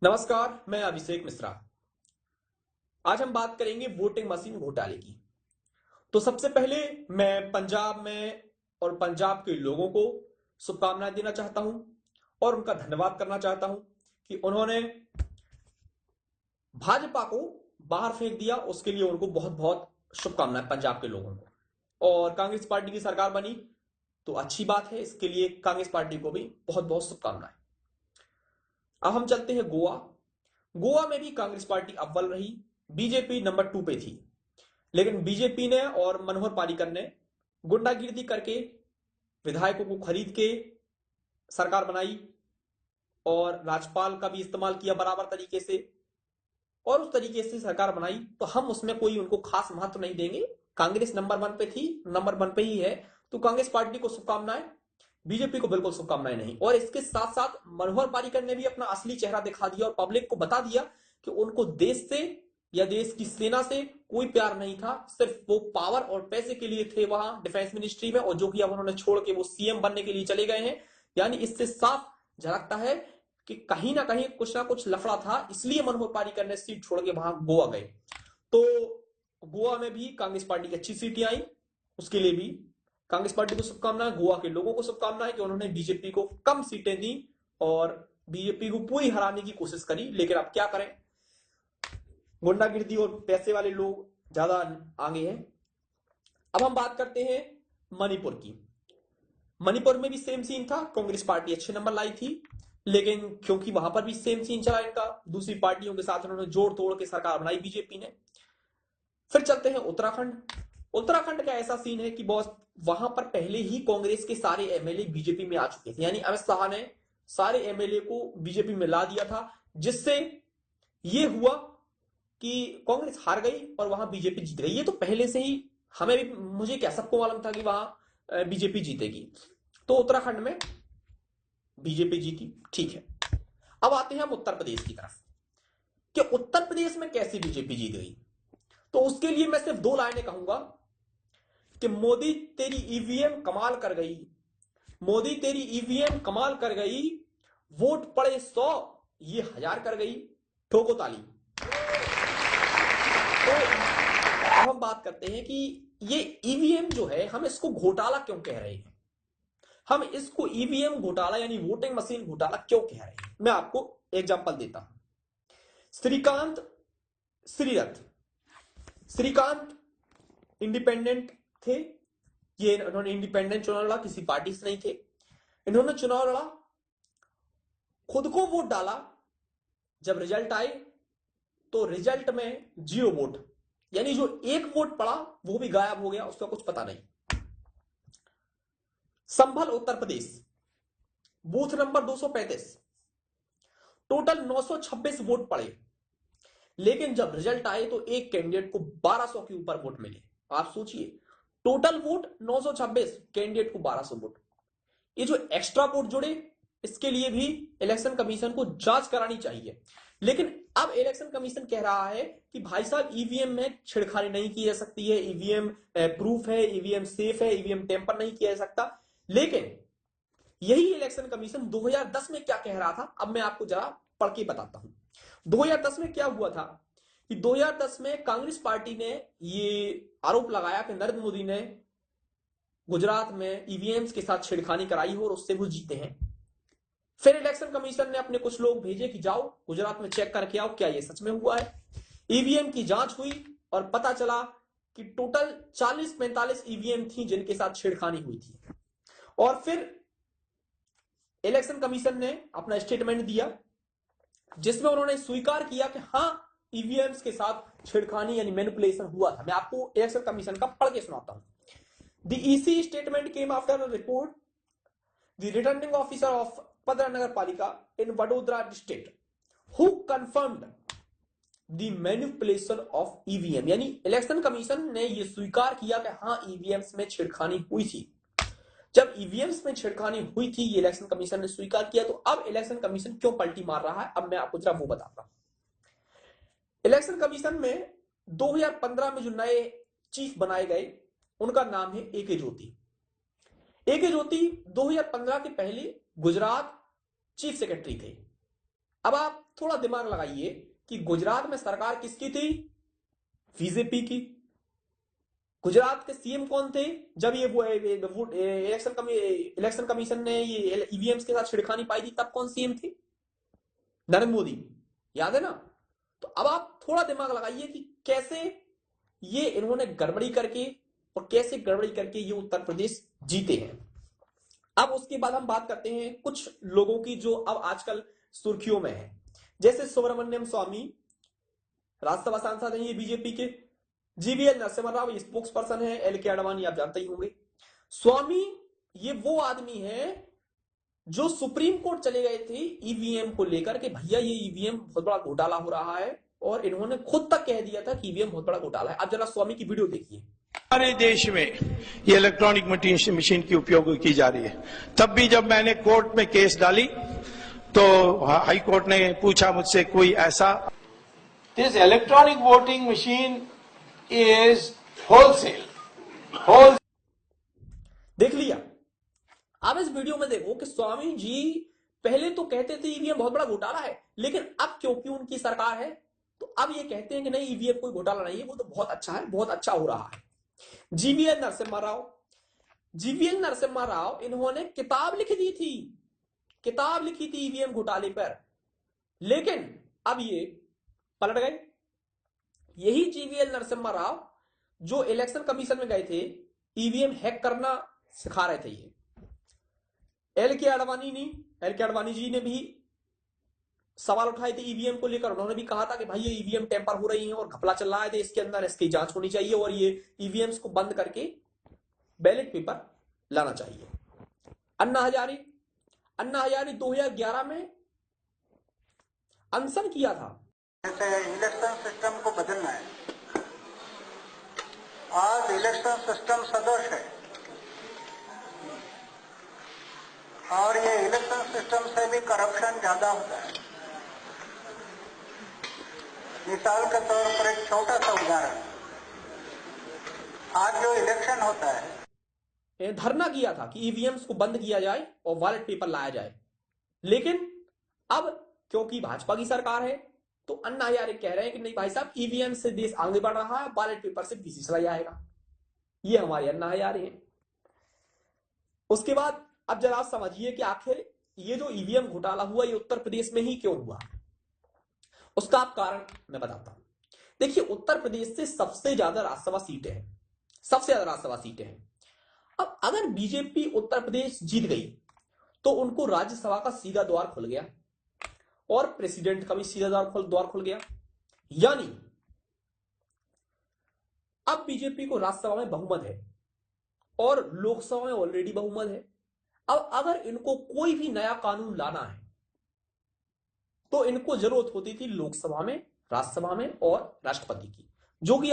नमस्कार, मैं अभिषेक मिश्रा। आज हम बात करेंगे वोटिंग मशीन घोटाले की। तो सबसे पहले मैं पंजाब में और पंजाब के लोगों को शुभकामनाएं देना चाहता हूं और उनका धन्यवाद करना चाहता हूं कि उन्होंने भाजपा को बाहर फेंक दिया। उसके लिए उनको बहुत बहुत शुभकामनाएं पंजाब के लोगों को। और कांग्रेस पार्टी की सरकार बनी तो अच्छी बात है, इसके लिए कांग्रेस पार्टी को भी बहुत बहुत शुभकामनाएं। अब हम चलते हैं गोवा। गोवा में भी कांग्रेस पार्टी अव्वल रही, बीजेपी नंबर 2 पे थी। लेकिन बीजेपी ने और मनोहर पार्रिकर ने गुंडागिर्दी करके विधायकों को खरीद के सरकार बनाई और राज्यपाल का भी इस्तेमाल किया बराबर तरीके से और उस तरीके से सरकार बनाई। तो हम उसमें कोई उनको खास महत्व नहीं देंगे। कांग्रेस नंबर 1 पे थी, नंबर 1 पे ही है, तो कांग्रेस पार्टी को शुभकामनाएं, बीजेपी को बिल्कुल शुभकामनाएं नहीं। और इसके साथ साथ मनोहर पार्रिकर ने भी अपना असली चेहरा दिखा दिया और पब्लिक को बता दिया कि उनको देश से या देश की सेना से कोई प्यार नहीं था, सिर्फ वो पावर और पैसे के लिए थे वहां डिफेंस मिनिस्ट्री में, और जो कि अब उन्होंने छोड़ के वो सीएम बनने के लिए चले गए हैं। यानी इससे साफ झलकता है कि कहीं ना कुछ लफड़ा था, इसलिए मनोहर पार्रिकर ने सीट छोड़ के वहां गोवा गए। तो गोवा में भी कांग्रेस पार्टी की अच्छी सीटें आई, उसके लिए भी कांग्रेस पार्टी को शुभकामनाएं, गोवा के लोगों को शुभकामनाएं कि उन्होंने बीजेपी को कम सीटें दी और बीजेपी को पूरी हराने की कोशिश करी। लेकिन अब क्या करें, गुंडागिर्दी और पैसे वाले लोग ज्यादा आगे हैं। अब हम बात करते हैं मणिपुर की। मणिपुर में भी सेम सीन था, कांग्रेस पार्टी अच्छे नंबर लाई थी, लेकिन क्योंकि वहां पर भी सेम सीन चला इनका, दूसरी पार्टियों के साथ उन्होंने जोड़ तोड़ के सरकार बनाई बीजेपी ने। फिर चलते हैं उत्तराखंड। उत्तराखंड का ऐसा सीन है कि बॉस वहां पर पहले ही कांग्रेस के सारे एमएलए बीजेपी में आ चुके थे, यानी अमित शाह ने सारे एमएलए को बीजेपी में ला दिया था, जिससे यह हुआ कि कांग्रेस हार गई और वहां बीजेपी जीत गई। ये तो पहले से ही हमें भी, मुझे क्या, सबको मालूम था कि वहां बीजेपी जीतेगी। तो उत्तराखंड में बीजेपी जीती, ठीक है। अब आते हैं हम उत्तर प्रदेश की तरफ कि उत्तर प्रदेश में कैसे बीजेपी जीत गई। तो उसके लिए मैं सिर्फ 2 लाइनें कहूंगा कि मोदी तेरी ईवीएम कमाल कर गई, मोदी तेरी ईवीएम कमाल कर गई, वोट पड़े 100 ये 1000 कर गई, ठोको ताली। तो अब हम बात करते हैं कि ये ईवीएम जो है, हम इसको घोटाला क्यों कह रहे हैं, हम इसको ईवीएम घोटाला यानी वोटिंग मशीन घोटाला क्यों कह रहे हैं। मैं आपको एग्जांपल देता हूं। श्रीकांत श्रीरथ, श्रीकांत इंडिपेंडेंट थे, ये इन्होंने इंडिपेंडेंट चुनाव लड़ा, किसी पार्टी से नहीं थे। इन्होंने चुनाव लड़ा, खुद को वोट डाला, जब रिजल्ट आए तो रिजल्ट में 0 वोट, यानी जो 1 वोट पड़ा वो भी गायब हो गया, उसका कुछ पता नहीं। संभल Uttar Pradesh, booth number 235, total 926 vote पड़े, लेकिन जब रिजल्ट आए तो एक कैंडिडेट को 1200 के ऊपर वोट मिले। आप सोचिए, टोटल वोट 926, कैंडिडेट को 1200 वोट। ये जो एक्स्ट्रा वोट जुड़े, इसके लिए भी इलेक्शन कमीशन को जांच करानी चाहिए। लेकिन अब इलेक्शन कमीशन कह रहा है कि भाई साहब ईवीएम में छेड़खानी नहीं की जा सकती है, ईवीएम प्रूफ है, ईवीएम सेफ है, ईवीएम टेम्पर नहीं किया जा सकता। लेकिन यही इलेक्शन कमीशन 2010 में क्या कह रहा था, अब मैं आपको जरा पढ़ के बताता हूं। 2010 में क्या हुआ था कि 2010 में कांग्रेस पार्टी ने ये आरोप लगाया कि नरेंद्र मोदी ने गुजरात में ईवीएम्स के साथ छेड़खानी कराई हो और उससे वो जीते हैं। फिर इलेक्शन कमीशन ने अपने कुछ लोग भेजे कि जाओ गुजरात में चेक करके आओ क्या ये सच में हुआ है। ईवीएम की जांच हुई और पता चला कि टोटल 40-45 ईवीएम थी जिनके साथ छेड़खानी हुई थी। और फिर इलेक्शन कमीशन ने अपना स्टेटमेंट दिया जिसमें उन्होंने स्वीकार किया कि हाँ, ईवीएम्स के साथ छेड़खानी यानी मैनिपुलेशन हुआ था। मैं आपको इलेक्शन कमीशन का पढ़ के सुनाता हूं। The EC statement came after a report the returning officer of Padra Nagar Palika in Vadodara district who confirmed the manipulation of EVM, यानी इलेक्शन कमीशन ने यह स्वीकार किया कि हाँ, ईवीएम्स में छेड़खानी हुई थी। जब ईवीएम्स में छेड़खानी हुई थी, ये इलेक्शन कमीशन ने स्वीकार किया, तो अब इलेक्शन कमीशन क्यों पलटी मार रहा है, अब मैं आपको जरा वो बताता हूं। इलेक्शन कमीशन में 2015 में जो नए चीफ बनाए गए उनका नाम है एके ज्योति। एके ज्योति 2015 के पहले गुजरात चीफ सेक्रेटरी थे। अब आप थोड़ा दिमाग लगाइए कि गुजरात में सरकार किसकी थी? बीजेपी की। गुजरात के सीएम कौन थे जब ये वो इलेक्शन कमीशन ने ये ईवीएम्स के साथ छिड़खानी पाई थी? तब कौन सीएम थे? नरेंद्र मोदी। याद है ना? तो अब आप थोड़ा दिमाग लगाइए कि कैसे ये इन्होंने गड़बड़ी करके और कैसे गड़बड़ी करके ये उत्तर प्रदेश जीते हैं। अब उसके बाद हम बात करते हैं कुछ लोगों की जो अब आजकल सुर्खियों में है, जैसे सुब्रमण्यम स्वामी, राज्यसभा सांसद हैं ये बीजेपी के। जीवीएल नरसिम्हा राव ये स्पोक्स पर्सन है। एल के आडवाणी आप जानते ही होंगे। स्वामी ये वो आदमी है जो सुप्रीम कोर्ट चले गए थे ईवीएम को लेकर के, भैया ये ईवीएम बहुत बड़ा घोटाला हो रहा है, और इन्होंने खुद तक कह दिया था कि ईवीएम बहुत बड़ा घोटाला है। अब जरा स्वामी की वीडियो देखिए। हमारे देश में ये इलेक्ट्रॉनिक मशीन की उपयोग की जा रही है। तब भी जब मैंने कोर्ट में केस डाली तो हाई कोर्ट ने पूछा मुझसे कोई ऐसा This electronic voting machine is wholesale. देख लिया। अब इस वीडियो में देखो कि स्वामी जी पहले तो कहते थे ईवीएम बहुत बड़ा घोटाला है, लेकिन अब क्योंकि उनकी सरकार है तो अब ये कहते हैं कि नहीं ईवीएम कोई घोटाला नहीं है, वो तो बहुत अच्छा है, बहुत अच्छा हो रहा है। जीवीएल नरसिम्हा राव इन्होंने किताब लिख दी थी, किताब लिखी थी ईवीएम घोटाले पर, लेकिन अब ये पलट गए। यही जीवीएल नरसिम्हा राव जो इलेक्शन कमीशन में गए थे ईवीएम हैक करना सिखा रहे थे। ये एल के आडवाणी जी ने भी सवाल उठाए थे ईवीएम को लेकर। उन्होंने भी कहा था कि भाई ये ईवीएम टेम्पर हो रही है और घपला चल रहा है, इसके अंदर इसकी जांच होनी चाहिए और ये ईवीएम्स को बंद करके बैलेट पेपर लाना चाहिए। अन्ना हजारे 2011 में अनशन किया था। इलेक्शन सिस्टम को बदलना है। आज इलेक्शन सिस्टम सदोष है और ये इलेक्शन सिस्टम से भी करप्शन ज्यादा होता है। मिसाल के तौर पर एक छोटा सा उदाहरण, आज जो इलेक्शन होता है, धरना किया था कि ईवीएम्स को बंद किया जाए और बैलेट पेपर लाया जाए, लेकिन अब क्योंकि भाजपा की सरकार है तो अन्ना हजारे कह रहे हैं कि नहीं भाई साहब, ईवीएम से देश आगे बढ़ रहा है, बैलेट पेपर से पीछे चला जाएगा। ये हमारे अन्ना हजारे हैं। उसके बाद अब जरा आप समझिए कि आखिर ये जो ईवीएम घोटाला हुआ ये उत्तर प्रदेश में ही क्यों हुआ। उसका आप कारण मैं बताता हूं। देखिए, उत्तर प्रदेश से सबसे ज्यादा राज्यसभा सीटें हैं। अब अगर बीजेपी उत्तर प्रदेश जीत गई तो उनको राज्यसभा का सीधा द्वार खुल गया और प्रेसिडेंट का भी सीधा द्वार खुल गया। यानी अब बीजेपी को राज्यसभा में बहुमत है और लोकसभा में ऑलरेडी बहुमत है। अब अगर इनको कोई भी नया कानून लाना है तो इनको जरूरत होती थी लोकसभा में, राज्यसभा में और राष्ट्रपति की, जो कि